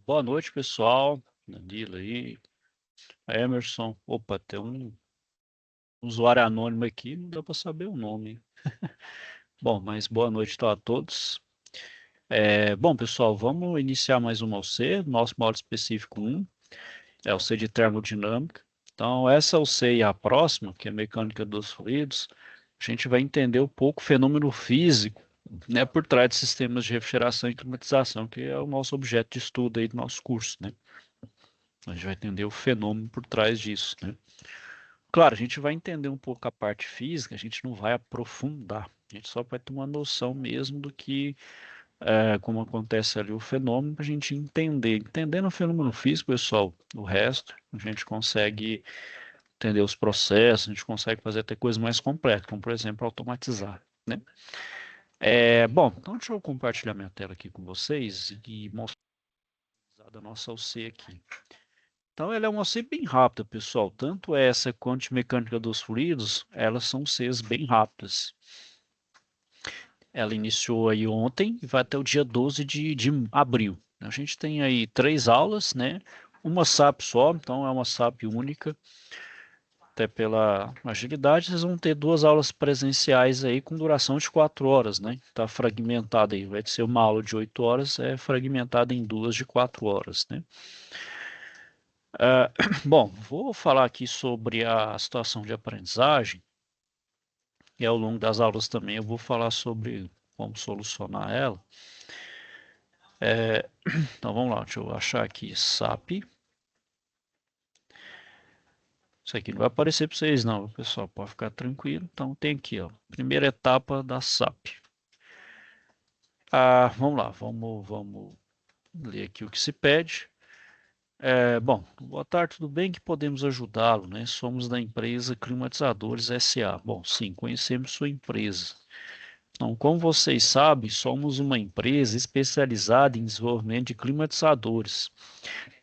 Boa noite, pessoal. Danilo aí, Emerson. Opa, tem um usuário anônimo aqui, não dá para saber o nome. Bom, mas boa noite então a todos. Bom, pessoal, vamos iniciar mais uma OC, nosso módulo específico 1, é o C de termodinâmica. Então, essa OC e a próxima, que é mecânica dos fluidos, a gente vai entender um pouco o fenômeno físico, né, por trás de sistemas de refrigeração e climatização, que é o nosso objeto de estudo aí do nosso curso, né? A gente vai entender o fenômeno por trás disso, né? Claro, a gente vai entender um pouco a parte física, a gente não vai aprofundar, a gente só vai ter uma noção mesmo do que, como acontece ali o fenômeno, para a gente entender. Entendendo o fenômeno físico, pessoal, o resto, a gente consegue entender os processos, a gente consegue fazer até coisas mais complexas, como por exemplo automatizar, né? Bom, então deixa eu compartilhar minha tela aqui com vocês e mostrar a nossa OC aqui. Então, ela é uma C bem rápida, pessoal. Tanto essa quanto a mecânica dos fluidos, elas são Cs bem rápidas. Ela iniciou aí ontem e vai até o dia 12 de abril. A gente tem aí 3 aulas, né? Uma SAP só, então é uma SAP única. Até pela agilidade, vocês vão ter 2 aulas presenciais aí com duração de 4 horas, né? Está fragmentada aí. Vai ser uma aula de 8 horas, é fragmentada em 2 de 4 horas, né? Bom, vou falar aqui sobre a situação de aprendizagem e ao longo das aulas também eu vou falar sobre como solucionar ela. Então vamos lá, deixa eu achar aqui SAP. Isso aqui não vai aparecer para vocês não, pessoal, pode ficar tranquilo. Então tem aqui, ó, primeira etapa da SAP. Vamos lá, vamos ler aqui o que se pede. Bom, boa tarde, tudo bem? Que podemos ajudá-lo, né? Somos da empresa Climatizadores SA. Bom, sim, conhecemos sua empresa. Então, como vocês sabem, somos uma empresa especializada em desenvolvimento de climatizadores.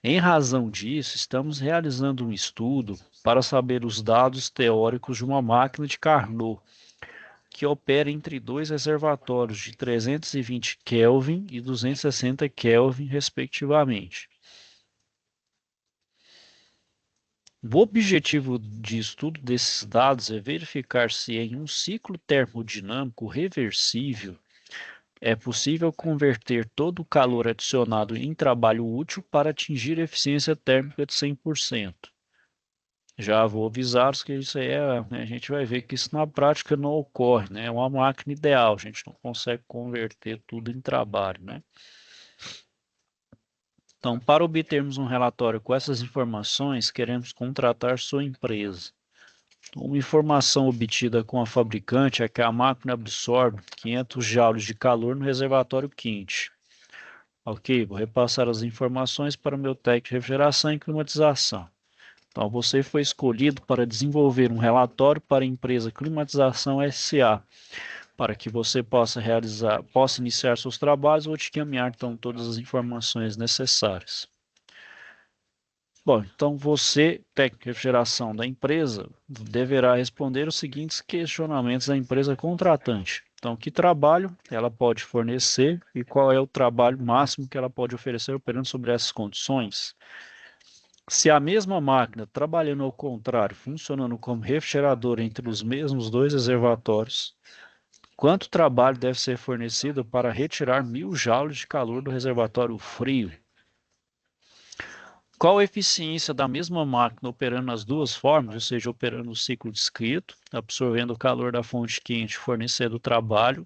Em razão disso, estamos realizando um estudo para saber os dados teóricos de uma máquina de Carnot, que opera entre dois reservatórios de 320 Kelvin e 260 Kelvin, respectivamente. O objetivo de estudo desses dados é verificar se em um ciclo termodinâmico reversível é possível converter todo o calor adicionado em trabalho útil para atingir eficiência térmica de 100%. Já vou avisar-os que isso aí né, a gente vai ver que isso na prática não ocorre, né? É uma máquina ideal, a gente não consegue converter tudo em trabalho, né? Então, para obtermos um relatório com essas informações, queremos contratar sua empresa. Uma informação obtida com a fabricante é que a máquina absorve 500 joules de calor no reservatório quente. Ok, vou repassar as informações para o meu técnico de refrigeração e climatização. Então, você foi escolhido para desenvolver um relatório para a empresa Climatização SA, para que você possa iniciar seus trabalhos. Vou te encaminhar então todas as informações necessárias. Bom, então você, técnico de refrigeração da empresa, deverá responder os seguintes questionamentos da empresa contratante. Então, que trabalho ela pode fornecer e qual é o trabalho máximo que ela pode oferecer operando sobre essas condições? Se a mesma máquina, trabalhando ao contrário, funcionando como refrigerador entre os mesmos dois reservatórios, quanto trabalho deve ser fornecido para retirar 1.000 joules de calor do reservatório frio? Qual a eficiência da mesma máquina operando nas duas formas, ou seja, operando o ciclo descrito, absorvendo o calor da fonte quente, fornecendo o trabalho,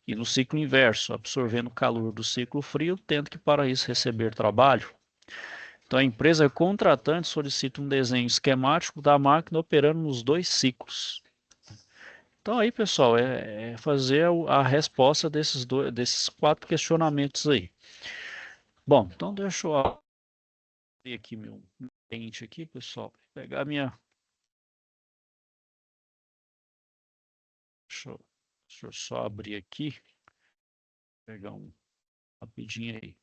e no ciclo inverso, absorvendo o calor do ciclo frio, tendo que para isso receber trabalho? Então, a empresa contratante solicita um desenho esquemático da máquina operando nos dois ciclos. Então, aí, pessoal, é fazer a resposta desses 4 questionamentos aí. Bom, então deixa eu abrir aqui meu pente aqui, pessoal. Pegar minha. Deixa eu, deixa eu só abrir aqui. Pegar um rapidinho aí.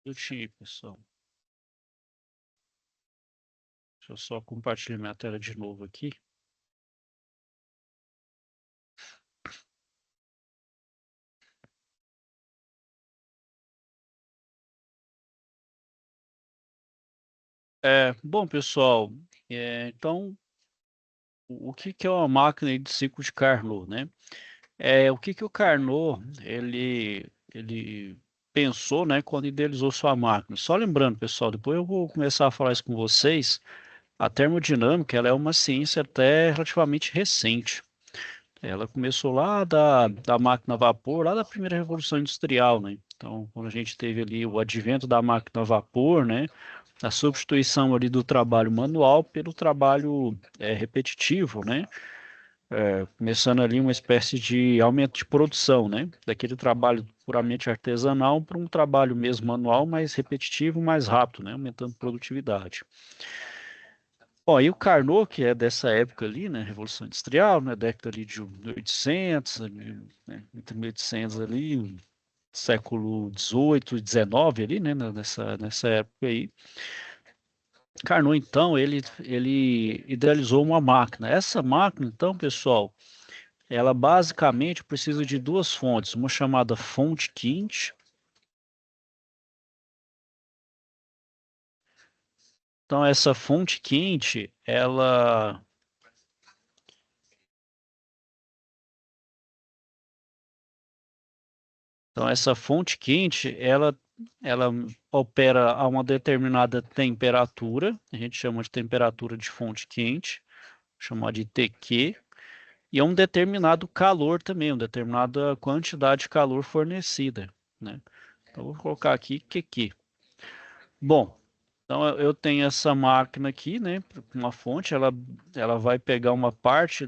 minutinho, pessoal. Deixa eu só compartilhar minha tela de novo aqui. Bom, pessoal, então, o que que é uma máquina de ciclo de Carnot, né? O que que o Carnot, ele pensou, né, quando idealizou sua máquina? Só lembrando, pessoal, depois eu vou começar a falar isso com vocês, a termodinâmica, ela é uma ciência até relativamente recente. Ela começou lá da máquina a vapor, lá da primeira revolução industrial, né? Então, quando a gente teve ali o advento da máquina a vapor, né? A substituição ali do trabalho manual pelo trabalho repetitivo, né? Começando ali uma espécie de aumento de produção, né? Daquele trabalho puramente artesanal para um trabalho mesmo manual, mais repetitivo, mais rápido, né? Aumentando a produtividade. Bom, e o Carnot, que é dessa época ali, né, Revolução Industrial, né, década ali de 1800, ali, né, entre 1800 ali, século 18 e 19 ali, né, nessa época aí. Carnot, então, ele idealizou uma máquina. Essa máquina, então, pessoal, ela basicamente precisa de duas fontes, uma chamada fonte quente. Então, essa fonte quente, ela opera a uma determinada temperatura, a gente chama de temperatura de fonte quente, chama de TQ, e a um determinado calor também, uma determinada quantidade de calor fornecida, né? Então, vou colocar aqui QQ. Bom, então eu tenho essa máquina aqui, né, uma fonte, ela vai pegar uma parte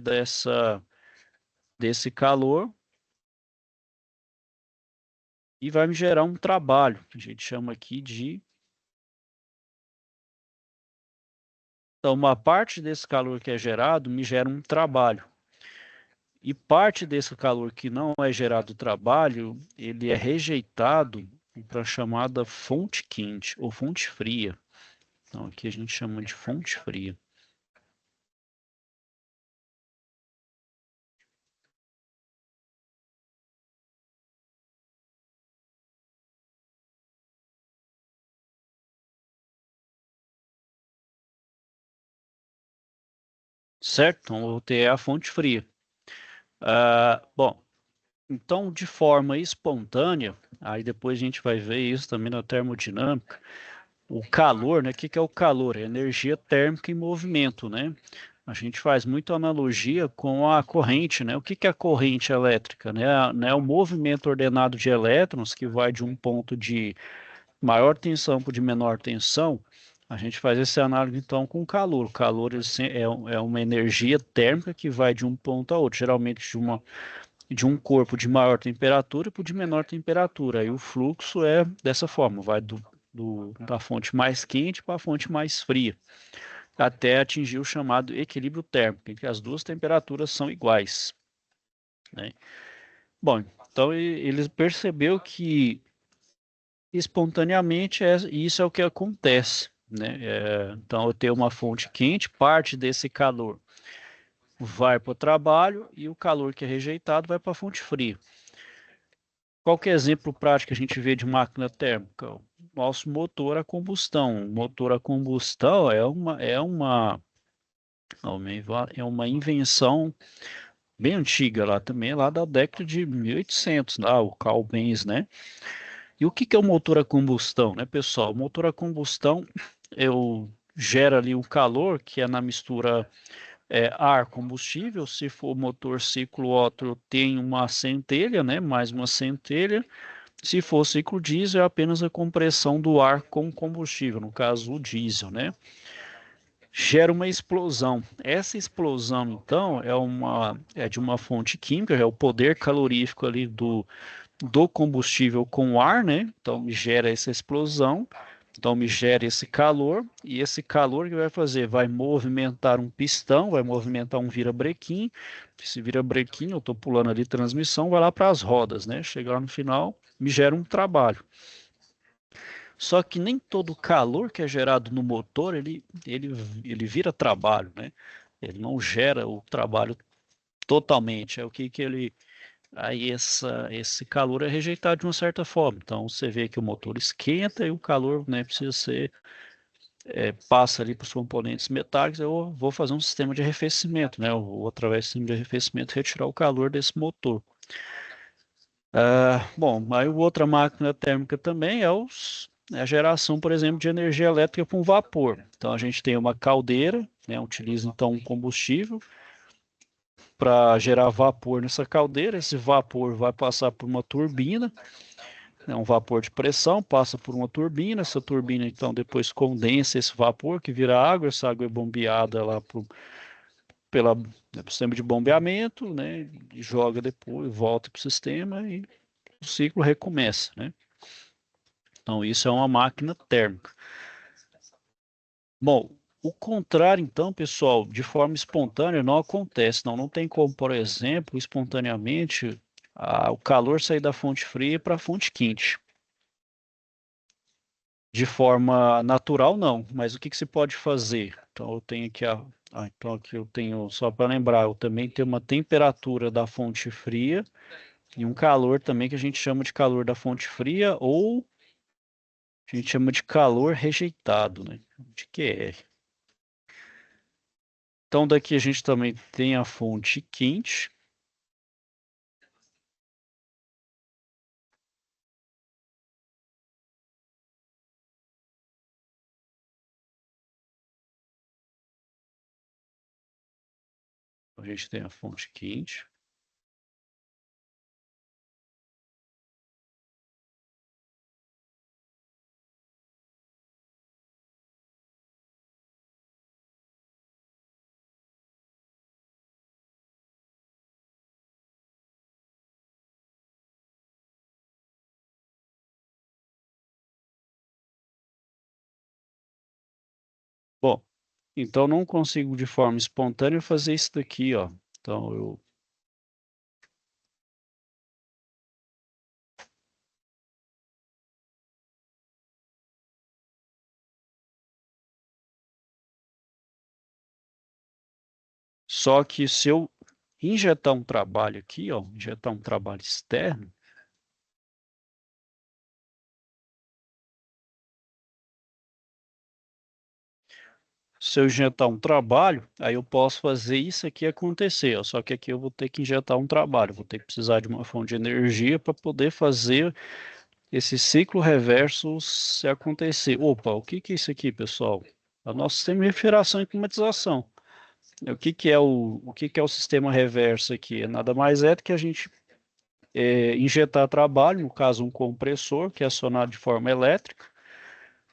desse calor e vai me gerar um trabalho, que a gente chama aqui de. Então, uma parte desse calor que é gerado me gera um trabalho. E parte desse calor que não é gerado trabalho, ele é rejeitado para a chamada fonte quente ou fonte fria. Então, aqui a gente chama de fonte fria. Certo? Então, eu vou ter a fonte fria. Bom, então, de forma espontânea, aí depois a gente vai ver isso também na termodinâmica, o calor, né? O que que é o calor? É energia térmica em movimento, né? A gente faz muito analogia com a corrente, né? O que que é a corrente elétrica, né? O movimento ordenado de elétrons que vai de um ponto de maior tensão para o de menor tensão. A gente faz essa análise então com o calor. O calor é uma energia térmica que vai de um ponto a outro, geralmente de um corpo de maior temperatura para o de menor temperatura. Aí o fluxo é dessa forma, vai da fonte mais quente para a fonte mais fria, até atingir o chamado equilíbrio térmico, em que as duas temperaturas são iguais, né? Bom, então ele percebeu que espontaneamente isso é o que acontece, né? Então eu tenho uma fonte quente, parte desse calor vai para o trabalho e o calor que é rejeitado vai para a fonte fria. Qual que é o exemplo prático que a gente vê de máquina térmica? O nosso motor a combustão. O motor a combustão é uma invenção bem antiga lá também, lá da década de 1800, lá, o Carl Benz, né? E o que que é o motor a combustão, né, pessoal? O motor a combustão gera ali o calor, que é na mistura ar combustível. Se for motor ciclo Otto, tem uma centelha, né? Mais uma centelha. Se for ciclo diesel, é apenas a compressão do ar com combustível, no caso o diesel, né? Gera uma explosão. Essa explosão, então, é de uma fonte química, é o poder calorífico ali do combustível com o ar, né? Então me gera essa explosão, então me gera esse calor, e esse calor que vai fazer? Vai movimentar um pistão, vai movimentar um virabrequim. Esse virabrequim, eu estou pulando ali transmissão, vai lá para as rodas, né? Chegar no final, me gera um trabalho. Só que nem todo o calor que é gerado no motor, ele vira trabalho, né? Ele não gera o trabalho totalmente. É o que ele... Aí esse calor é rejeitado de uma certa forma. Então você vê que o motor esquenta e o calor, né, precisa ser passa ali para os componentes metálicos. Eu vou fazer um sistema de arrefecimento, né? Eu vou através do sistema de arrefecimento retirar o calor desse motor. Bom, aí outra máquina térmica também é a geração, por exemplo, de energia elétrica com vapor. Então a gente tem uma caldeira, né, utiliza então um combustível para gerar vapor nessa caldeira. Esse vapor vai passar por uma turbina, é um vapor de pressão, passa por uma turbina. Essa turbina então depois condensa esse vapor que vira água. Essa água é bombeada lá pelo sistema de bombeamento, né, e joga depois, volta para o sistema e o ciclo recomeça, né? Então, isso é uma máquina térmica. Bom, o contrário, então, pessoal, de forma espontânea não acontece. Não tem como, por exemplo, espontaneamente, o calor sair da fonte fria para a fonte quente. De forma natural, não. Mas o que se pode fazer? Então, eu tenho aqui então aqui eu tenho, só para lembrar, eu também tenho uma temperatura da fonte fria e um calor também que a gente chama de calor da fonte fria ou a gente chama de calor rejeitado, né? De QR. Então, daqui a gente também tem a fonte quente. A gente tem a fonte quente. Bom, então não consigo de forma espontânea fazer isso daqui, ó. Então eu só que se eu injetar um trabalho aqui, ó, injetar um trabalho externo, se eu injetar um trabalho, aí eu posso fazer isso aqui acontecer, ó. Só que aqui eu vou ter que injetar um trabalho, vou ter que precisar de uma fonte de energia para poder fazer esse ciclo reverso se acontecer. Opa, o que que é isso aqui, pessoal? É o nosso sistema de refrigeração e climatização. O que que é o sistema reverso aqui? É nada mais é do que a gente injetar trabalho, no caso um compressor, que é acionado de forma elétrica.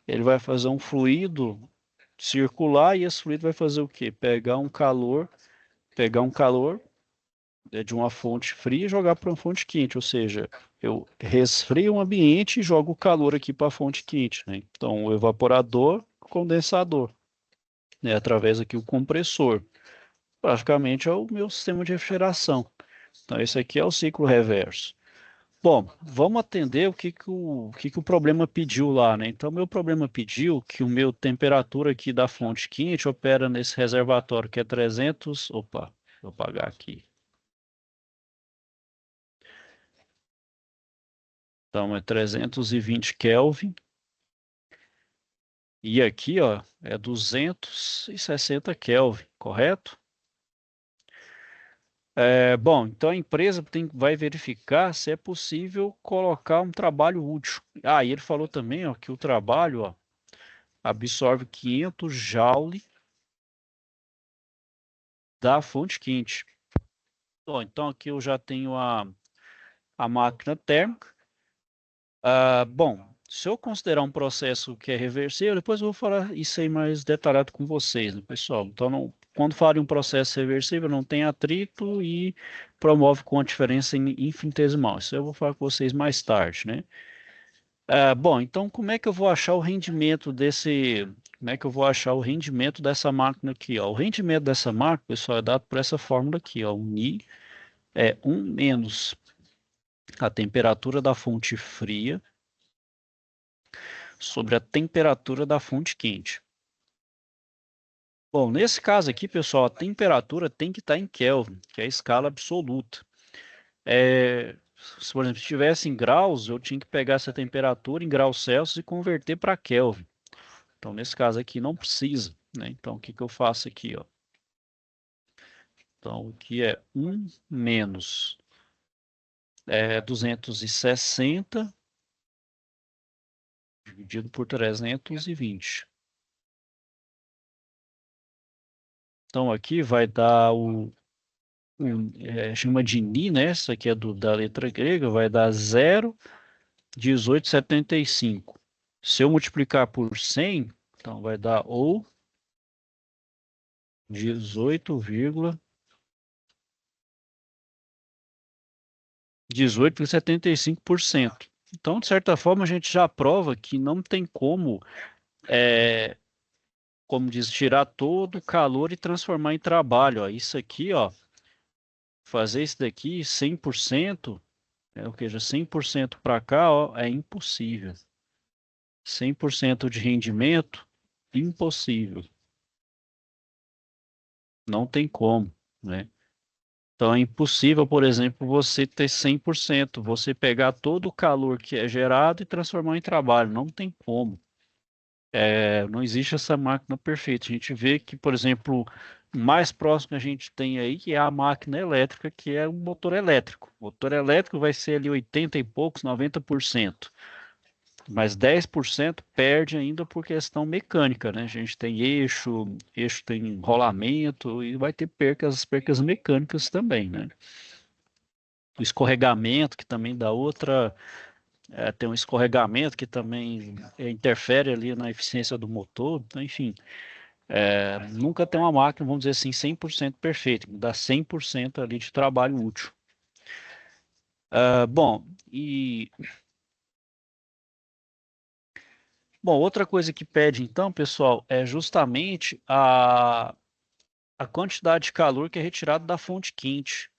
Ele vai fazer um fluido circular e esse fluido vai fazer o quê? Pegar um calor de uma fonte fria e jogar para uma fonte quente, ou seja, eu resfrio o ambiente e jogo o calor aqui para a fonte quente, né? Então, o evaporador, condensador, né? Através aqui o compressor. Praticamente é o meu sistema de refrigeração. Então, esse aqui é o ciclo reverso. Bom, vamos atender o que que o problema pediu lá, né? Então, meu problema pediu que o meu temperatura aqui da fonte quente opera nesse reservatório que é 300. Opa, vou apagar aqui. Então, é 320 Kelvin. E aqui, ó, é 260 Kelvin, correto? Bom, então a empresa vai verificar se é possível colocar um trabalho útil. Ah, e ele falou também, ó, que o trabalho, ó, absorve 500 joule da fonte quente. Bom, então aqui eu já tenho a máquina térmica. Bom, se eu considerar um processo que é reversível, depois eu vou falar isso aí mais detalhado com vocês, né, pessoal? Então, quando falo em um processo reversível, não tem atrito e promove com a diferença infinitesimal. Isso eu vou falar com vocês mais tarde, né? Bom, então como é que eu vou achar o rendimento como é que eu vou achar o rendimento dessa máquina aqui, ó? O rendimento dessa máquina, pessoal, é dado por essa fórmula aqui, ó. O I é 1 menos a temperatura da fonte fria sobre a temperatura da fonte quente. Bom, nesse caso aqui, pessoal, a temperatura tem que estar em Kelvin, que é a escala absoluta. Se, por exemplo, estivesse em graus, eu tinha que pegar essa temperatura em graus Celsius e converter para Kelvin. Então, nesse caso aqui, não precisa, né? Então, o que que eu faço aqui, ó? Então, aqui é 1 menos 260 dividido por 320. Então, aqui vai dar chama de Ni, né? Isso aqui é da letra grega, vai dar 0,1875. Se eu multiplicar por 100, então vai dar ou 18,75%. Então, de certa forma, a gente já prova que não tem como diz, tirar todo o calor e transformar em trabalho. Ó. Isso aqui, ó, fazer isso daqui 100%, ou seja, 100% para cá, ó, é impossível. 100% de rendimento, impossível. Não tem como, né? Então é impossível, por exemplo, você ter 100%, você pegar todo o calor que é gerado e transformar em trabalho. Não tem como. Não existe essa máquina perfeita. A gente vê que, por exemplo, o mais próximo que a gente tem aí é a máquina elétrica, que é o motor elétrico. O motor elétrico vai ser ali 80 e poucos, 90%. Mas 10% perde ainda por questão mecânica, né? A gente tem eixo tem rolamento e vai ter percas mecânicas também, né? O escorregamento, que também dá outra. Tem um escorregamento que também interfere ali na eficiência do motor. Então, enfim, nunca tem uma máquina, vamos dizer assim, 100% perfeita, dá 100% ali de trabalho útil. Bom, outra coisa que pede então, pessoal, é justamente a quantidade de calor que é retirado da fonte quente.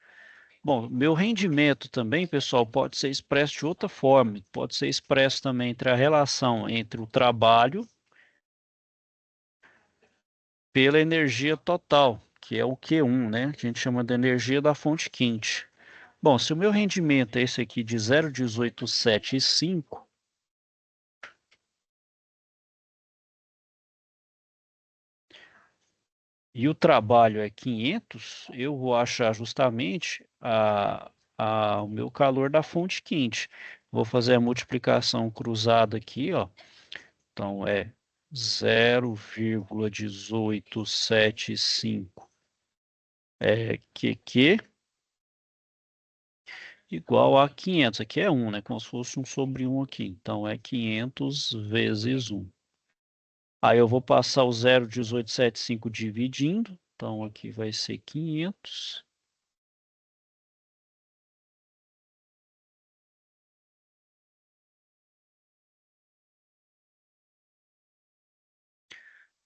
Bom, meu rendimento também, pessoal, pode ser expresso de outra forma. Pode ser expresso também entre a relação entre o trabalho pela energia total, que é o Q1, né? Que a gente chama de energia da fonte quente. Bom, se o meu rendimento é esse aqui de 0,1875, e o trabalho é 500, eu vou achar justamente o meu calor da fonte quente. Vou fazer a multiplicação cruzada aqui, ó. Então é 0,1875 QQ igual a 500. Aqui é 1, né? Como se fosse 1 sobre 1 aqui. Então é 500 vezes 1. Aí eu vou passar o 0,1875 dividindo. Então aqui vai ser 500.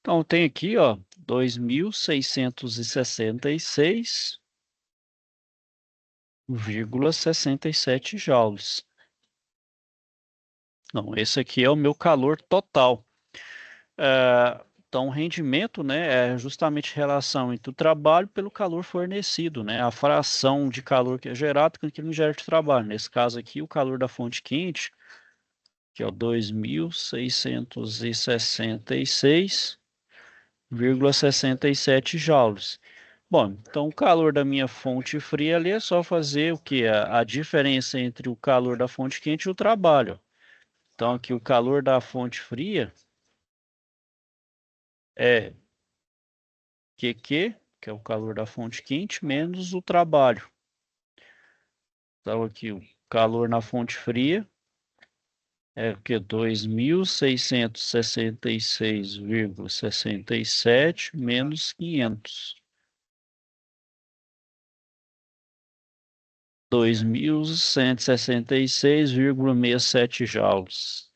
Então tem aqui, ó, 2.666,67 joules. Não, esse aqui é o meu calor total. Então, o rendimento, né, é justamente a relação entre o trabalho pelo calor fornecido, né, a fração de calor que é gerado com aquilo que gera de trabalho. Nesse caso aqui, o calor da fonte quente, que é o 2.666,67 joules. Bom, então o calor da minha fonte fria ali é só fazer o que? A diferença entre o calor da fonte quente e o trabalho. Então, aqui o calor da fonte fria é QQ, que é o calor da fonte quente, menos o trabalho. Então, aqui o calor na fonte fria é o que? 2.666,67 menos 500. 2.166,67 joules.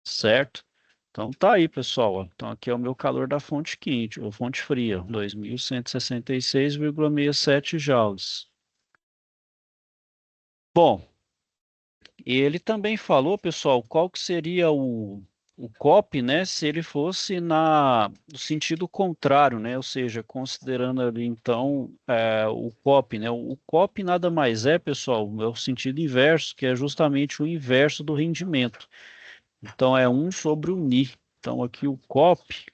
Certo? Então tá aí, pessoal. Ó. Então aqui é o meu calor da fonte quente, ou fonte fria, 2.166,67 joules. Bom, E ele também falou, pessoal, qual que seria o COP, né, se ele fosse no sentido contrário, né, ou seja, considerando ali, então, o COP, né, o COP nada mais é, pessoal, é o sentido inverso, que é justamente o inverso do rendimento. Então, é 1 sobre o NI. Então, aqui o COP,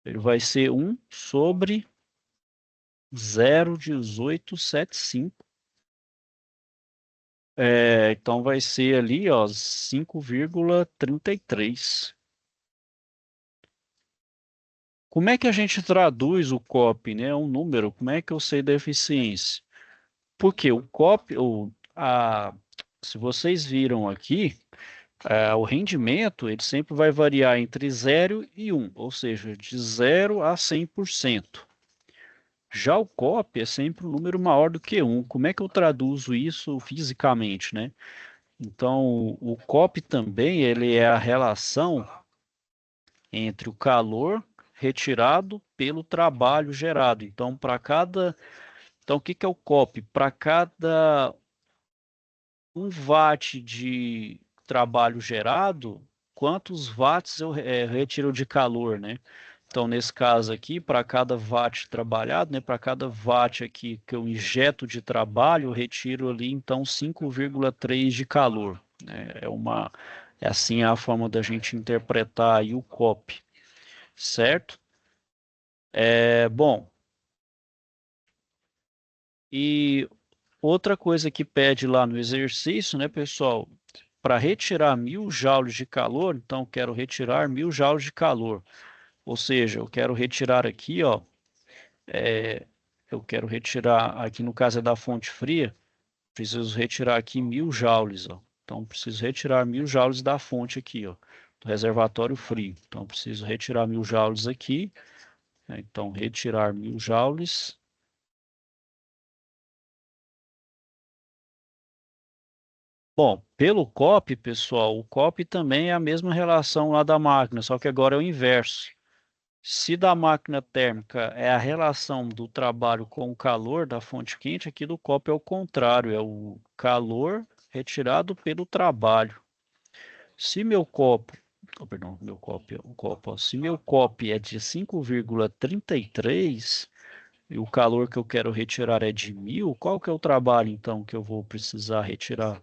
ele vai ser 1 sobre 0,1875. Então vai ser ali, ó, 5,33. Como é que a gente traduz o COP, né? Um número, como é que eu sei da eficiência? Porque o COP, se vocês viram aqui, o rendimento ele sempre vai variar entre 0 e 1, ou seja, de 0 a 100%. Já o COP é sempre um número maior do que 1. Como é que eu traduzo isso fisicamente, né? Então, o COP também ele é a relação entre o calor retirado pelo trabalho gerado. Então, o que que é o COP? Para cada 1 watt de trabalho gerado, quantos watts eu retiro de calor, né? Então, nesse caso aqui, para cada watt trabalhado, né, para cada watt aqui que eu injeto de trabalho, eu retiro ali, então, 5,3 de calor, né? É assim a forma da gente interpretar aí o COP, certo? Bom, e outra coisa que pede lá no exercício, né, pessoal? Para retirar 1.000 joules de calor, então quero retirar 1.000 joules de calor. Ou seja, eu quero retirar aqui, ó, eu quero retirar, aqui no caso é da fonte fria, preciso retirar aqui 1.000 joules, ó. Então, preciso retirar 1.000 joules da fonte aqui, ó, do reservatório frio. Então, preciso retirar 1.000 joules aqui, né? Então, retirar 1.000 joules. Bom, pelo COP, pessoal, o COP também é a mesma relação lá da máquina, só que agora é o inverso. Se da máquina térmica é a relação do trabalho com o calor da fonte quente, aqui do COP é o contrário, é o calor retirado pelo trabalho. Se meu copo, perdão, meu copo, o copo, ó, se meu COP é de 5,33 e o calor que eu quero retirar é de 1.000, qual que é o trabalho então que eu vou precisar retirar?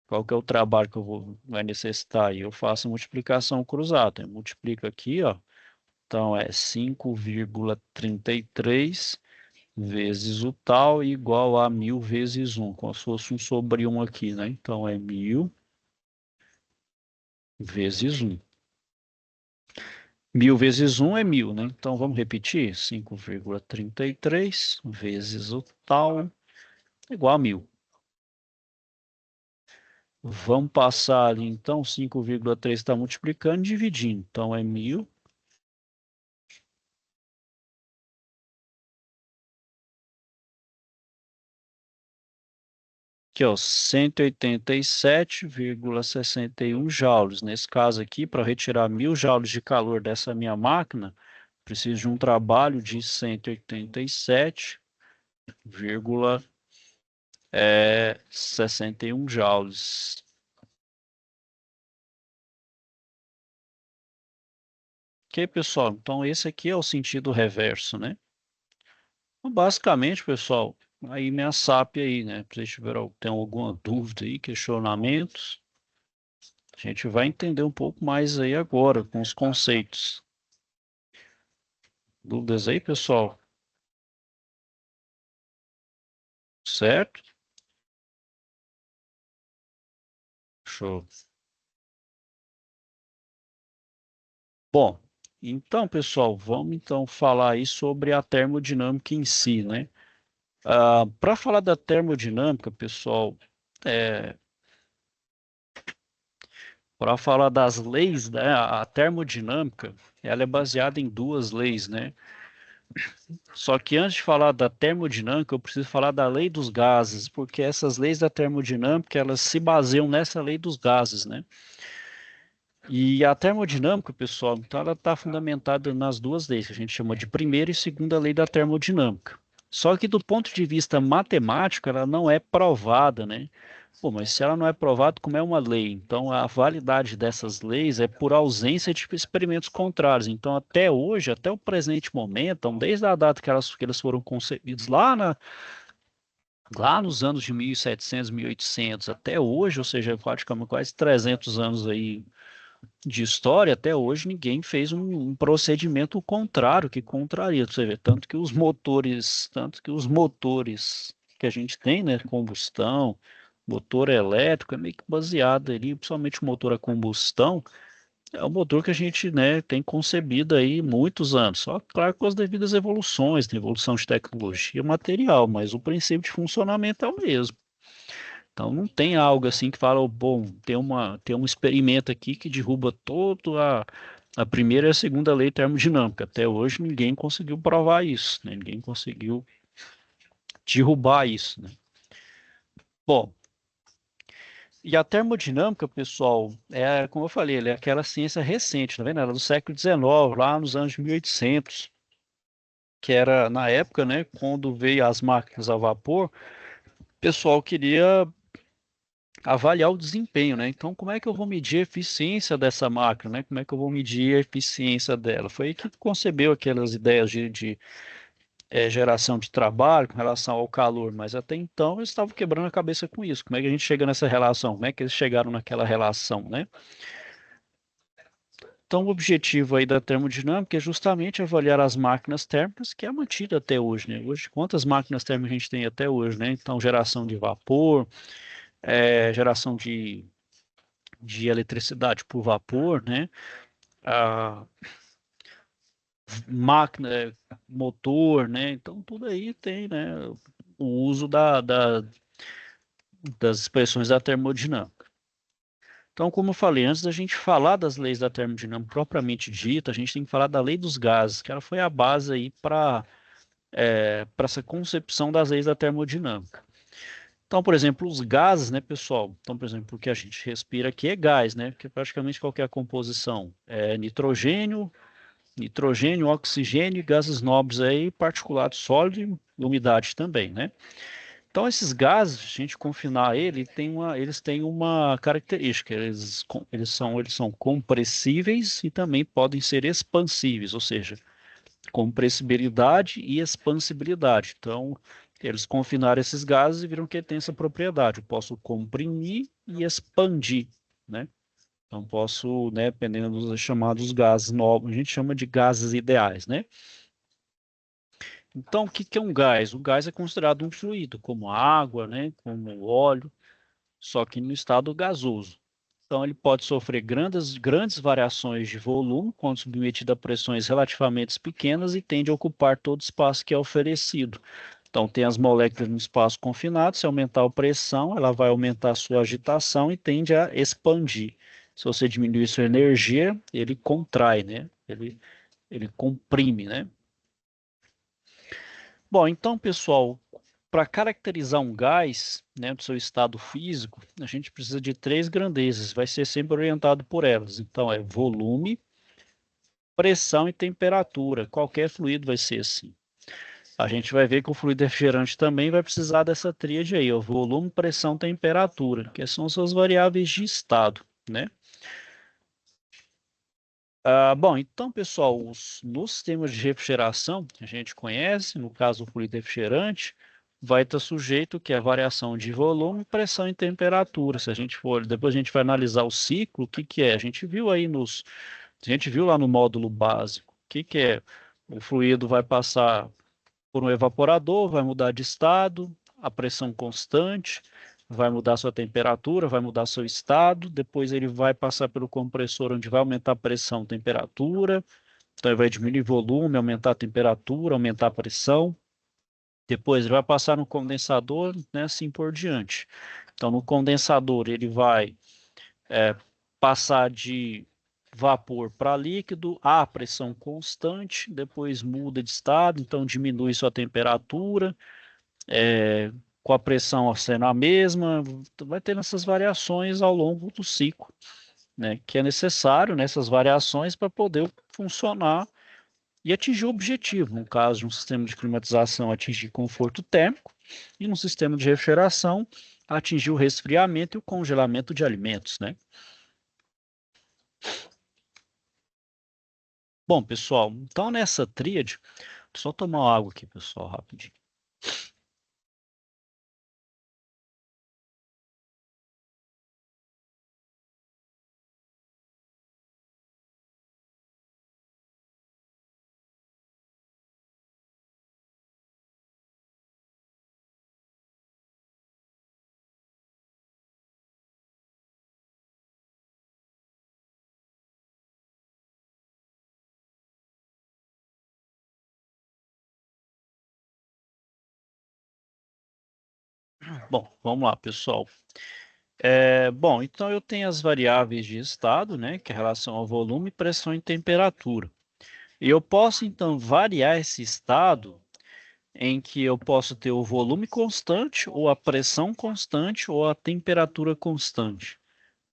Qual que é o trabalho que vai necessitar? E eu faço multiplicação cruzada. Eu multiplico aqui, ó. Então é 5,33 vezes o tal igual a 1.000 vezes 1, como se fosse 1 sobre 1 aqui, né? Então é 1.000 vezes 1. 1.000 vezes 1 é 1.000, né? Então vamos repetir: 5,33 vezes o tal igual a 1.000. Vamos passar ali, então, 5,3 está multiplicando e dividindo. Então é 1.000. Aqui, ó, 187,61 joules. Nesse caso aqui, para retirar 1.000 joules de calor dessa minha máquina, preciso de um trabalho de 187,61 joules. Ok, pessoal? Então, esse aqui é o sentido reverso, né? Então, basicamente, pessoal, aí minha SAP aí, né? Se vocês tiverem tem alguma dúvida aí, questionamentos, a gente vai entender um pouco mais aí agora com os conceitos. Dúvidas aí, pessoal? Certo? Show. Bom, então, pessoal, vamos então falar aí sobre a termodinâmica em si, né? Para falar da termodinâmica, pessoal, para falar das leis, né? A termodinâmica, ela é baseada em 2 leis, né? Só que antes de falar da termodinâmica, eu preciso falar da lei dos gases, porque essas leis da termodinâmica, elas se baseiam nessa lei dos gases, né? E a termodinâmica, pessoal, então ela está fundamentada nas 2 leis, que a gente chama de primeira e segunda lei da termodinâmica. Só que do ponto de vista matemático, ela não é provada, né? Pô, mas se ela não é aprovada, como é uma lei? Então, a validade dessas leis é por ausência de experimentos contrários. Então, até hoje, até o presente momento, então, desde a data que elas foram concebidas lá nos anos de 1700, 1800, até hoje, ou seja, praticamente quase 300 anos aí de história, até hoje ninguém fez um procedimento contrário, que contraria. Você vê, tanto que os motores que a gente tem, né, combustão, motor elétrico, é meio que baseado ali, principalmente o motor a combustão, é um motor que a gente, né, tem concebido aí muitos anos. Só, claro, com as devidas evoluções, tem evolução de tecnologia material, mas o princípio de funcionamento é o mesmo. Então não tem algo assim que fala, oh, bom, tem um experimento aqui que derruba toda a primeira e a segunda lei termodinâmica. Até hoje ninguém conseguiu provar isso, né? Ninguém conseguiu derrubar isso, né? Bom, e a termodinâmica, pessoal, é, como eu falei, ela é aquela ciência recente, tá vendo? Ela é do século XIX, lá nos anos 1800, que era na época, né, quando veio as máquinas a vapor, o pessoal queria avaliar o desempenho, né? Então, como é que eu vou medir a eficiência dessa máquina, né? Como é que eu vou medir a eficiência dela? Foi aí que concebeu aquelas ideias de geração de trabalho com relação ao calor, mas até então eles estavam quebrando a cabeça com isso. Como é que a gente chega nessa relação? Como é que eles chegaram naquela relação, né? Então, o objetivo aí da termodinâmica é justamente avaliar as máquinas térmicas, que é mantida até hoje, né? Hoje, quantas máquinas térmicas a gente tem até hoje, né? Então, geração de vapor, geração de eletricidade por vapor, né? A máquina, motor, né? Então tudo aí tem, né? O uso das expressões da termodinâmica. Então, como eu falei, antes da gente falar das leis da termodinâmica propriamente dita, a gente tem que falar da lei dos gases, que ela foi a base aí para essa concepção das leis da termodinâmica. Então, por exemplo, os gases, né, pessoal? Então, por exemplo, o que a gente respira aqui é gás, né? Que é praticamente qualquer composição. É nitrogênio, oxigênio e gases nobres aí, particulato sólido e umidade também, né? Então esses gases, a gente confinar eles têm uma característica, eles são compressíveis e também podem ser expansíveis, ou seja, compressibilidade e expansibilidade. Então, eles confinaram esses gases e viram que tem essa propriedade. Eu posso comprimir e expandir, né? Então, posso, né, dependendo dos chamados gases novos, a gente chama de gases ideais, né? Então, o que que é um gás? O gás é considerado um fluido, como água, né, como óleo, só que no estado gasoso. Então, ele pode sofrer grandes variações de volume quando submetido a pressões relativamente pequenas e tende a ocupar todo o espaço que é oferecido. Então, tem as moléculas no espaço confinado, se aumentar a pressão, ela vai aumentar a sua agitação e tende a expandir. Se você diminuir sua energia, ele contrai, né? Ele comprime, né? Bom, então, pessoal, para caracterizar um gás, né, do seu estado físico, a gente precisa de três grandezas, vai ser sempre orientado por elas. Então, é volume, pressão e temperatura. Qualquer fluido vai ser assim. A gente vai ver que o fluido refrigerante também vai precisar dessa tríade aí, ó, volume, pressão, temperatura, que são suas variáveis de estado, né? Bom, então, pessoal, nos sistemas de refrigeração, que a gente conhece, no caso o fluido refrigerante, vai estar sujeito que é a variação de volume, pressão e temperatura. Se a gente for, depois a gente vai analisar o ciclo, o que que é? A gente viu lá no módulo básico, o que que é? O fluido vai passar por um evaporador, vai mudar de estado, a pressão constante, vai mudar sua temperatura, vai mudar seu estado, depois ele vai passar pelo compressor, onde vai aumentar a pressão, temperatura, então ele vai diminuir volume, aumentar a temperatura, aumentar a pressão, depois ele vai passar no condensador, né, assim por diante. Então no condensador ele vai passar de vapor para líquido a pressão constante, depois muda de estado, então diminui sua temperatura, com a pressão sendo a mesma, vai tendo essas variações ao longo do ciclo, né? Que é necessário nessas variações para poder funcionar e atingir o objetivo. No caso de um sistema de climatização, atingir conforto térmico, e no sistema de refrigeração, atingir o resfriamento e o congelamento de alimentos, né? Bom, pessoal, então nessa tríade, só tomar uma água aqui, pessoal, rapidinho. Bom, vamos lá, pessoal. Bom, então eu tenho as variáveis de estado, né, que é a relação ao volume, pressão e temperatura. E eu posso, então, variar esse estado em que eu posso ter o volume constante, ou a pressão constante, ou a temperatura constante.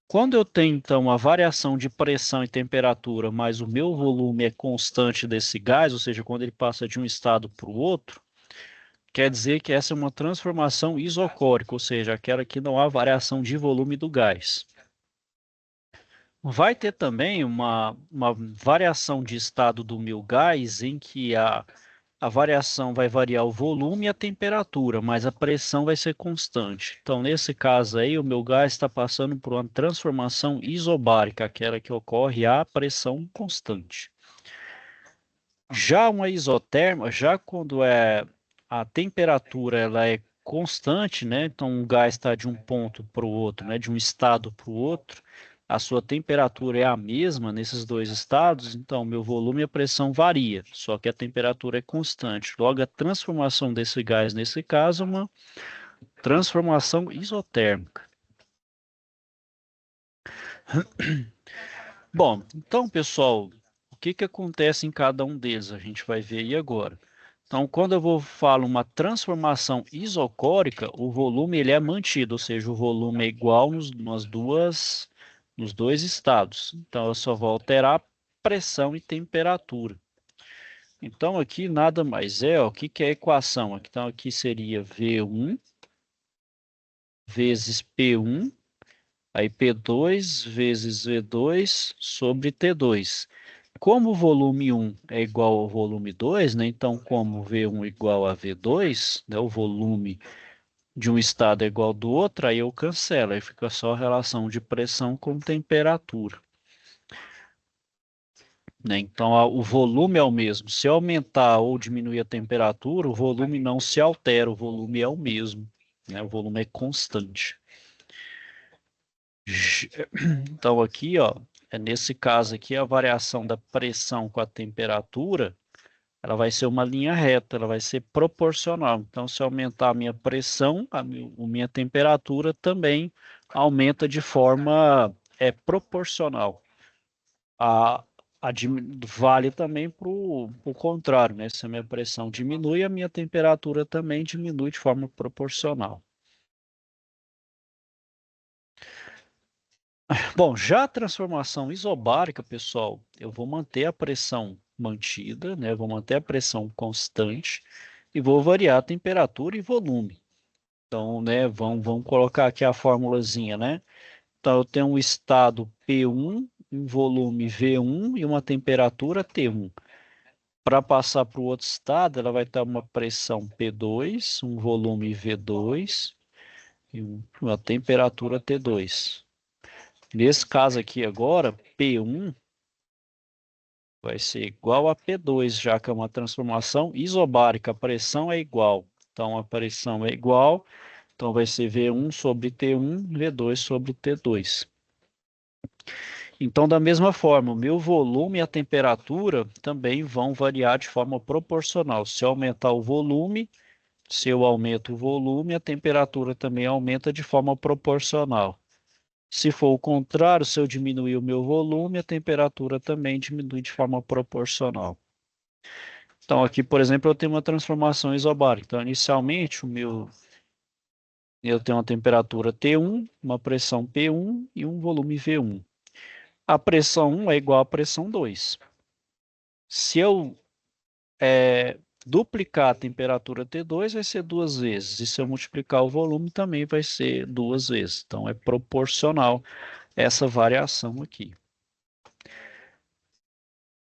Quando eu tenho, então, a variação de pressão e temperatura, mas o meu volume é constante desse gás, ou seja, quando ele passa de um estado para o outro, quer dizer que essa é uma transformação isocórica, ou seja, aquela que não há variação de volume do gás. Vai ter também uma variação de estado do meu gás em que a variação vai variar o volume e a temperatura, mas a pressão vai ser constante. Então, nesse caso aí, o meu gás está passando por uma transformação isobárica, aquela que ocorre à pressão constante. Já uma isotérmica, já quando a temperatura ela é constante, né? Então o gás está de um ponto para o outro, né? De um estado para o outro, a sua temperatura é a mesma nesses dois estados, então meu volume e a pressão varia, só que a temperatura é constante. Logo, a transformação desse gás nesse caso é uma transformação isotérmica. Bom, então, pessoal, o que que acontece em cada um deles? A gente vai ver aí agora. Então, quando eu vou falar uma transformação isocórica, o volume ele é mantido, ou seja, o volume é igual nos dois estados. Então, eu só vou alterar pressão e temperatura. Então, aqui nada mais é, ó, o que que é a equação? Então, aqui seria V1 vezes P1, aí P2 vezes V2 sobre T2. Como o volume 1 é igual ao volume 2, né? Então, como V1 igual a V2, né? O volume de um estado é igual ao do outro, aí eu cancelo, aí fica só a relação de pressão com temperatura. Né? Então, o volume é o mesmo. Se aumentar ou diminuir a temperatura, o volume não se altera, o volume é o mesmo. Né? O volume é constante. Então, aqui, ó, nesse caso aqui, a variação da pressão com a temperatura ela vai ser uma linha reta, ela vai ser proporcional. Então, se aumentar a minha pressão, a minha temperatura também aumenta de forma proporcional. A, vale também para o contrário, né? Se a minha pressão diminui, a minha temperatura também diminui de forma proporcional. Bom, já a transformação isobárica, pessoal, eu vou manter a pressão mantida, né? Vou manter a pressão constante e vou variar a temperatura e volume. Então, né, vamos colocar aqui a formulazinha, né? Então, eu tenho um estado P1, um volume V1 e uma temperatura T1. Para passar para o outro estado, ela vai ter uma pressão P2, um volume V2 e uma temperatura T2. Nesse caso aqui agora, P1 vai ser igual a P2, já que é uma transformação isobárica, a pressão é igual. Então, a pressão é igual, então vai ser V1 sobre T1, V2 sobre T2. Então, da mesma forma, o meu volume e a temperatura também vão variar de forma proporcional. Se eu aumentar o volume, se eu aumento o volume, a temperatura também aumenta de forma proporcional. Se for o contrário, se eu diminuir o meu volume, a temperatura também diminui de forma proporcional. Então, aqui, por exemplo, eu tenho uma transformação isobárica. Então, inicialmente, eu tenho uma temperatura T1, uma pressão P1 e um volume V1. A pressão 1 é igual à pressão 2. Se eu duplicar a temperatura T2 vai ser 2 vezes, e se eu multiplicar o volume também vai ser 2 vezes. Então, é proporcional essa variação aqui.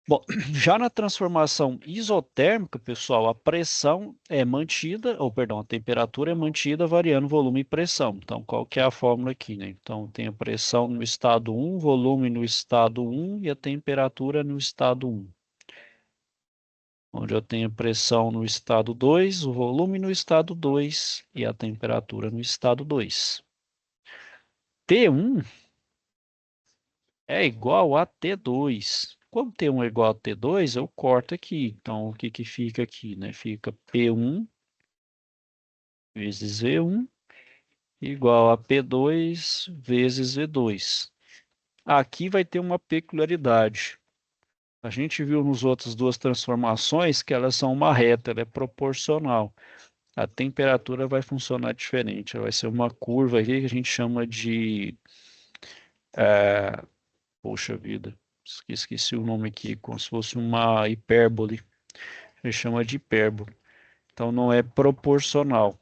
Bom, já na transformação isotérmica, pessoal, a pressão é mantida, ou perdão, a temperatura é mantida variando volume e pressão. Então, qual que é a fórmula aqui, né? Então, tem a pressão no estado 1, volume no estado 1 e a temperatura no estado 1. Onde eu tenho a pressão no estado 2, o volume no estado 2 e a temperatura no estado 2. T1 é igual a T2. Como T1 é igual a T2, eu corto aqui. Então, o que que fica aqui, né? Fica P1 vezes V1 igual a P2 vezes V2. Aqui vai ter uma peculiaridade. A gente viu nos outras duas transformações que elas são uma reta, ela é proporcional. A temperatura vai funcionar diferente. Vai ser uma curva aqui que a gente chama de... Poxa vida, esqueci o nome aqui, como se fosse uma hipérbole. A gente chama de hipérbole. Então não é proporcional.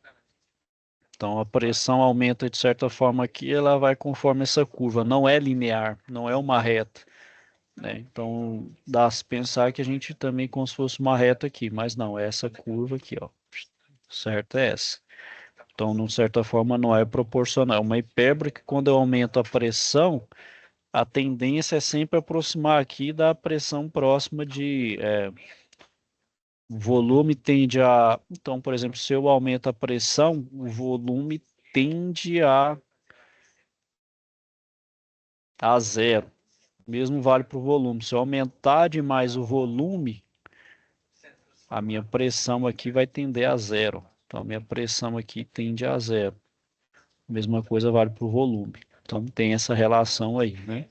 Então a pressão aumenta de certa forma aqui, ela vai conforme essa curva. Não é linear, não é uma reta, né? Então dá a se pensar que a gente também como se fosse uma reta aqui, mas não, é essa curva aqui, ó. Certo? É essa. Então, de certa forma, não é proporcional. Uma hipérbole que quando eu aumento a pressão, a tendência é sempre aproximar aqui da pressão próxima de volume tende a. Então, por exemplo, se eu aumento a pressão, o volume tende a zero. Mesmo vale para o volume. Se eu aumentar demais o volume, a minha pressão aqui vai tender a zero. Então, a minha pressão aqui tende a zero. Mesma coisa vale para o volume. Então, tem essa relação aí, né?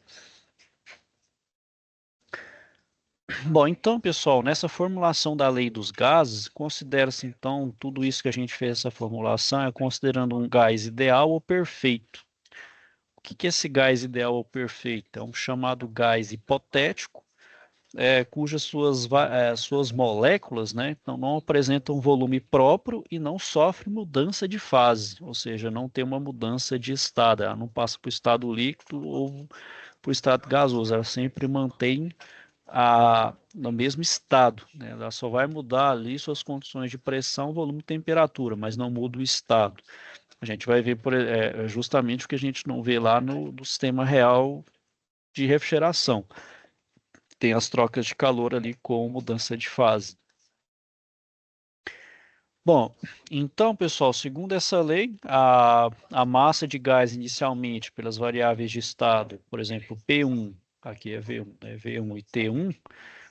Bom, então, pessoal, nessa formulação da lei dos gases, considera-se, então, tudo isso que a gente fez, essa formulação, é considerando um gás ideal ou perfeito. O que é esse gás ideal ou perfeito? É um chamado gás hipotético, cujas suas moléculas, né, então, não apresentam volume próprio e não sofrem mudança de fase, ou seja, não tem uma mudança de estado, ela não passa para o estado líquido ou para o estado gasoso, ela sempre mantém no mesmo estado, né? Ela só vai mudar ali suas condições de pressão, volume e temperatura, mas não muda o estado. A gente vai ver justamente o que a gente não vê lá no sistema real de refrigeração. Tem as trocas de calor ali com mudança de fase. Bom, então, pessoal, segundo essa lei, a massa de gás inicialmente pelas variáveis de estado, por exemplo, P1, aqui é V1, né, V1 e T1,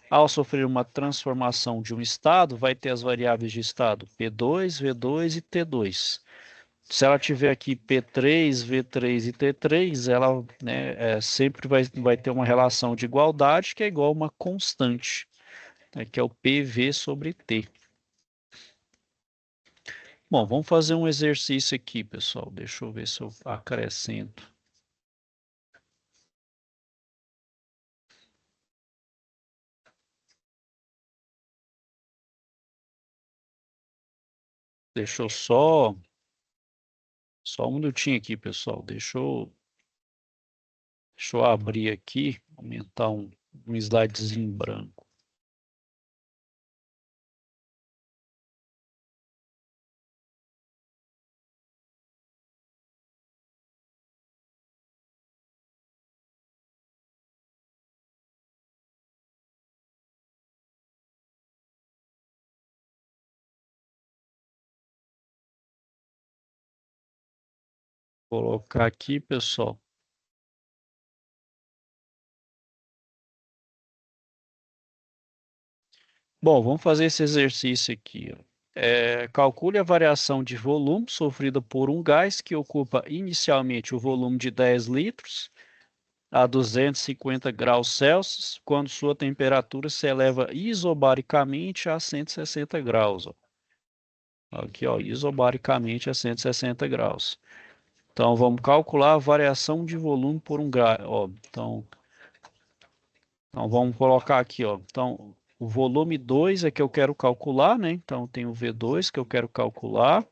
ao sofrer uma transformação de um estado, vai ter as variáveis de estado P2, V2 e T2. Se ela tiver aqui P3, V3 e T3, ela, né, sempre vai ter uma relação de igualdade que é igual a uma constante, né, que é o PV sobre T. Bom, vamos fazer um exercício aqui, pessoal. Deixa eu ver se eu acrescento. Deixa eu só um minutinho aqui, pessoal. Deixa eu abrir aqui, aumentar um slidezinho branco. Vou colocar aqui, pessoal. Bom, vamos fazer esse exercício aqui, ó. Calcule a variação de volume sofrida por um gás que ocupa inicialmente o volume de 10 litros a 250 graus Celsius, quando sua temperatura se eleva isobaricamente a 160 graus. Ó. Aqui, ó, isobaricamente a 160 graus. Então, vamos calcular a variação de volume por um gás. Ó. Então, vamos colocar aqui, ó. Então, O volume 2 é que eu quero calcular, né? Então, tem o V2 que eu quero calcular.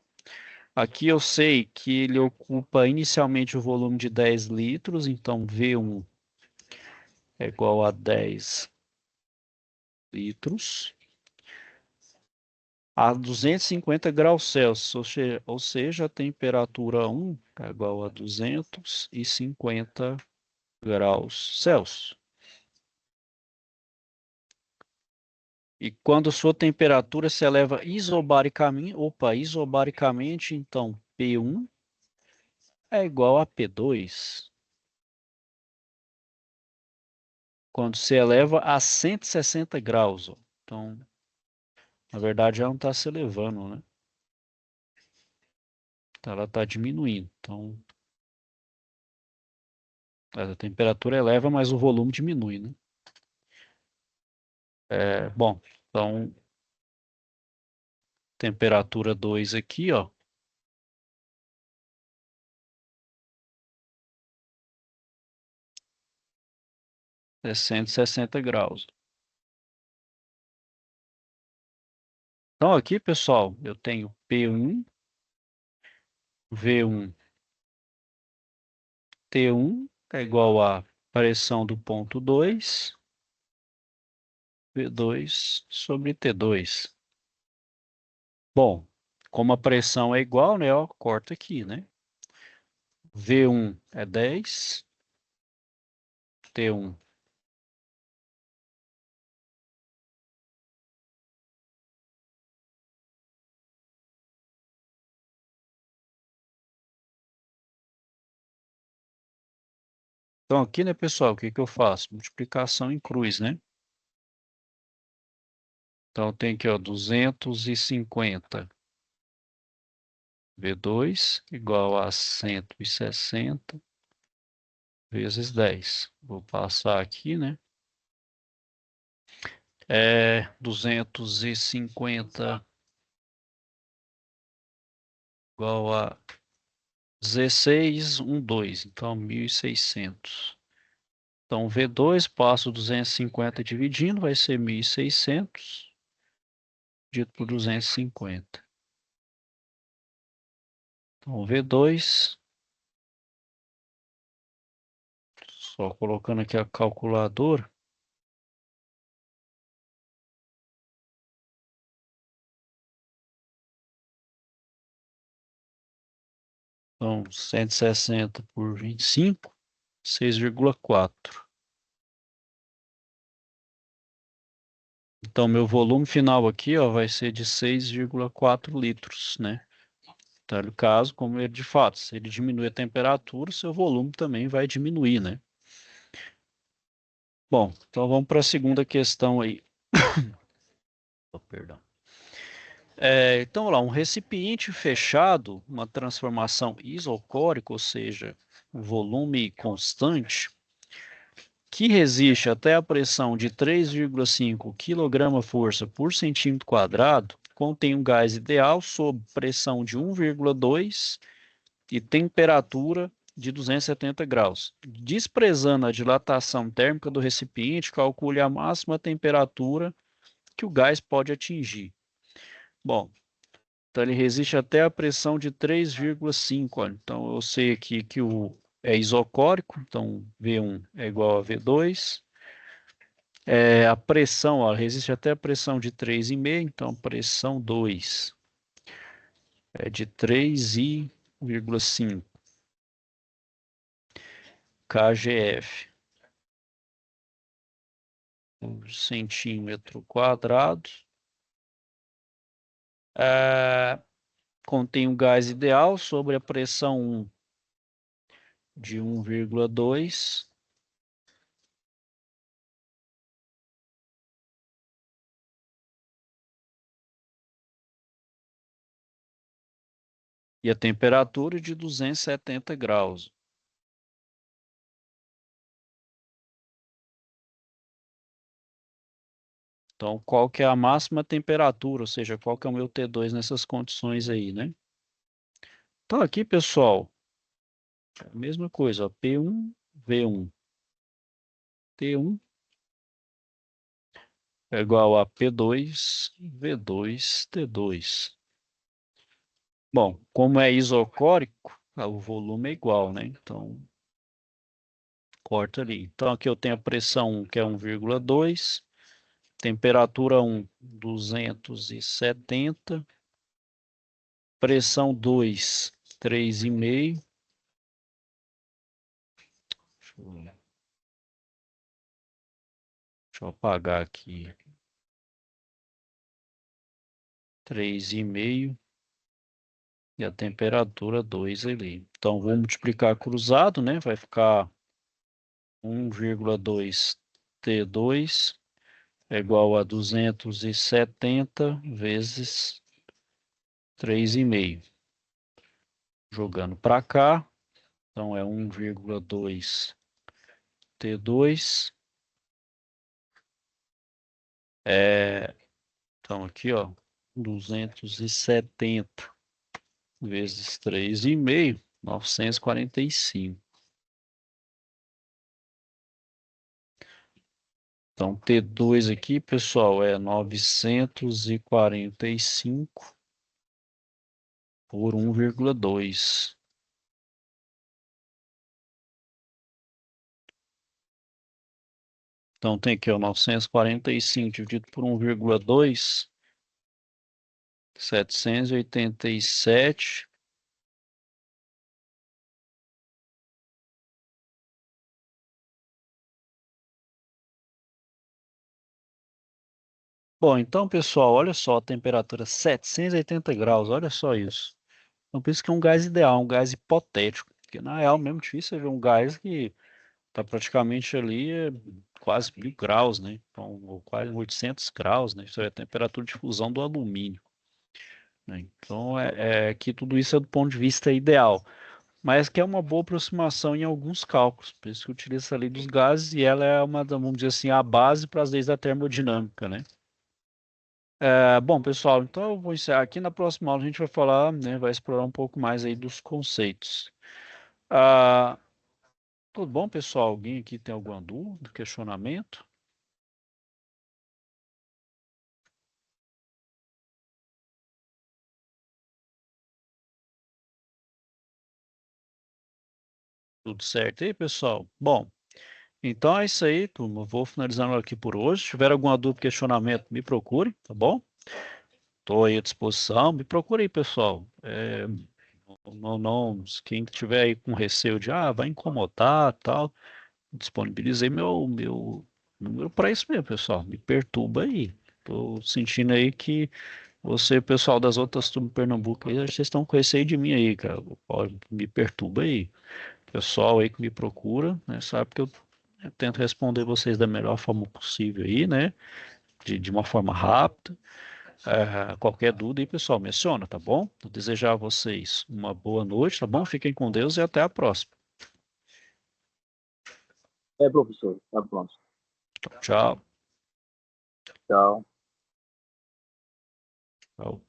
Aqui eu sei que ele ocupa inicialmente o volume de 10 litros, então V1 é igual a 10 litros a 250 graus Celsius, ou seja, a temperatura 1 é igual a 250 graus Celsius. E quando sua temperatura se eleva isobaricamente, então P1 é igual a P2. Quando se eleva a 160 graus, ó. Então, na verdade, ela não está se elevando, né? Então, ela está diminuindo. Então, a temperatura eleva, mas o volume diminui, né? Bom, então, temperatura 2 aqui, ó. É 160 graus. Então, aqui, pessoal, eu tenho P1, V1, T1 é igual a pressão do ponto 2, V2 sobre T2. Bom, como a pressão é igual, né? Ó, corta aqui, né? V1 é 10, T1. Então, aqui, né, pessoal, o que que eu faço? Multiplicação em cruz, né? Então, tem aqui, ó, 250 V2 igual a 160 vezes 10. Vou passar aqui, né? 250 igual a 16,12, então 1.600. Então, V2, passo 250 dividindo, vai ser 1.600 dividido por 250. Então, V2, só colocando aqui a calculadora, então 160 por 25, 6,4. Então, meu volume final aqui, ó, vai ser de 6,4 litros, né? Então, no caso, como ele de fato, se ele diminui a temperatura, seu volume também vai diminuir, né? Bom, então vamos para a segunda questão aí. Oh, perdão. Então, vamos lá, um recipiente fechado, uma transformação isocórica, ou seja, um volume constante, que resiste até a pressão de 3,5 kg-força por centímetro quadrado, contém um gás ideal sob pressão de 1,2 e temperatura de 270 graus. Desprezando a dilatação térmica do recipiente, calcule a máxima temperatura que o gás pode atingir. Bom, então ele resiste até a pressão de 3,5. Então eu sei aqui que o é isocórico, então V1 é igual a V2. A pressão, ó, resiste até a pressão de 3,5, então pressão 2 é de 3,5 kgf por centímetro quadrado. Contém um gás ideal sobre a pressão 1 de 1,2. E a temperatura de 270 graus. Então, qual que é a máxima temperatura, ou seja, qual que é o meu T2 nessas condições aí, né? Então, aqui, pessoal, a mesma coisa, ó, P1, V1, T1 é igual a P2, V2, T2. Bom, como é isocórico, o volume é igual, né? Então, corta ali. Então, aqui eu tenho a pressão 1, que é 1,2, temperatura 1, 270, pressão 2, 3,5. Deixa eu apagar aqui. 3,5 e a temperatura 2 ali. Então, vou multiplicar cruzado, né? Vai ficar 1,2 T2 é igual a 270 vezes 3,5. Jogando para cá, então é 1,2 T2. Então aqui, ó, 270 vezes 3,5, 945. Então, T2 aqui, pessoal, é 945 por 1,2. Então, tem aqui, ó, 945 dividido por 1,2, 787. Bom, então, pessoal, olha só a temperatura 780 graus, olha só isso. Então, por isso que é um gás ideal, um gás hipotético. Porque, na real, mesmo difícil é ver um gás que está praticamente ali quase 1.000 graus, né? Então, ou quase 800 graus, né? Isso é a temperatura de fusão do alumínio, né? Então, que tudo isso é do ponto de vista ideal, mas que é uma boa aproximação em alguns cálculos. Por isso que utiliza a lei dos gases e ela é uma, vamos dizer assim, a base para as leis da termodinâmica, né? Bom, pessoal, então eu vou encerrar aqui. Na próxima aula a gente vai falar, né, vai explorar um pouco mais aí dos conceitos. Ah, tudo bom, pessoal? Alguém aqui tem alguma dúvida, questionamento? Tudo certo aí, pessoal? Bom, então é isso aí, turma. Vou finalizando aqui por hoje. Se tiver alguma dúvida, questionamento, me procure, tá bom? Estou aí à disposição. Me procure aí, pessoal. Quem tiver aí com receio de, vai incomodar, tal, disponibilizei meu número para isso mesmo, pessoal. Me perturba aí. Tô sentindo aí que você, pessoal das outras turmas de Pernambuco, aí, vocês estão com receio de mim aí, cara. Pode, me perturba aí. Pessoal aí que me procura, né, sabe que eu tento responder vocês da melhor forma possível aí, né? De uma forma rápida. Qualquer dúvida aí, pessoal, menciona, tá bom? Vou desejar a vocês uma boa noite, tá bom? Fiquem com Deus e até a próxima. É, professor. Tá pronto. Tchau. Tchau. Tchau.